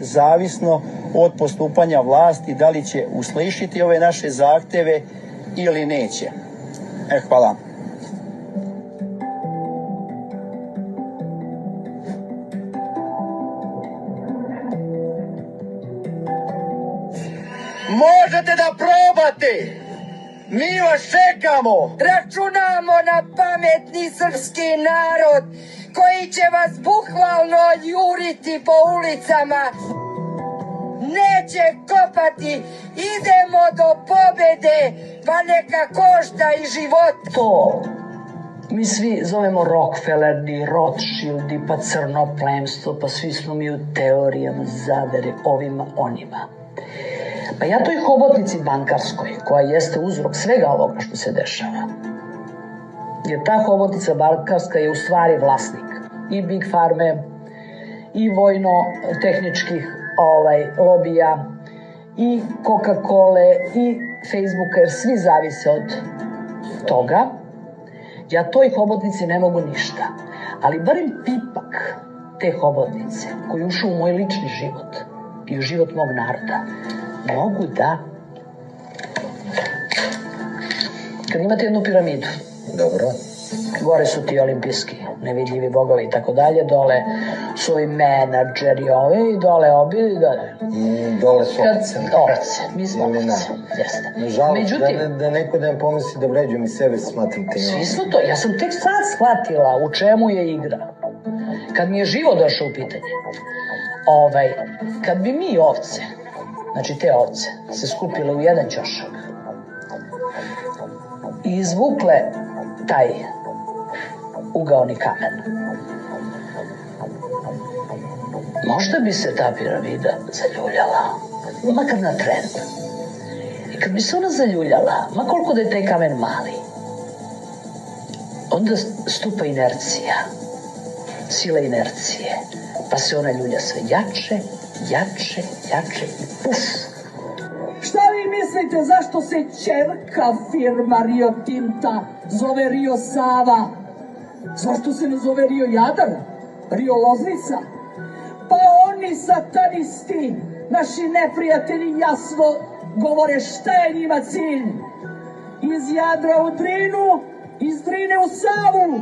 Zavisno od postupanja vlasti, da li će uslišiti ove naše zahteve ili neće. Hvala. Možete da probate! Mi vas čekamo! Računamo na pametni srpski narod koji će vas bukvalno juriti po ulicama. Neće kopati, idemo do pobede, pa neka košta i život. To mi svi zovemo Rockefellerni, Rothschildi, pa crno plemstvo, pa svi smo mi u teorijama zavere ovima onima. Pa ja toj hobotnici bankarskoj, koja jeste uzrok svega ovoga što se dešava, jer ta hobotnica bankarska je u stvari vlasnik i Big Farme, i vojno-tehničkih lobija, i Coca-Cole, i Facebooka, jer svi zavise od toga. Ja toj hobotnici ne mogu ništa, ali barem pipak te hobotnice koji je ušao u moj lični život i u život mog naroda, mogu da... Kad imate jednu piramidu, dobro, gore su ti olimpijski, nevidljivi bogovi i tako dalje, dole su i menadžeri ove i dole obi i dole. Dole su ovce. Ovce, mi smo ovce, jeste. Nažalost, da neko da mi pomisli da vređujem i sebe, smatram te. Svi smo to, ja sam tek sad shvatila u čemu je igra. Kad mi je život došao u pitanje. Kad bi mi ovce, znači te ovce, se skupile u jedan ćošak i izvukle taj ugaoni kamen, možda bi se ta piramida zaljuljala, makar na tren. I kad bi se ona zaljuljala, ma koliko da je taj kamen mali, onda stupa inercija, sila inercije, pa se ona ljulja sve jače, jače, jače i puf. Šta vi mislite zašto se ćerka firma Rio Tinta zove Rio Sava? Zašto se ne zove Rio Jadar? Rio Loznica? Pa oni satanisti, naši neprijatelji, jasno govore šta je njima cilj. Iz Jadra u Drinu, iz Drine u Savu.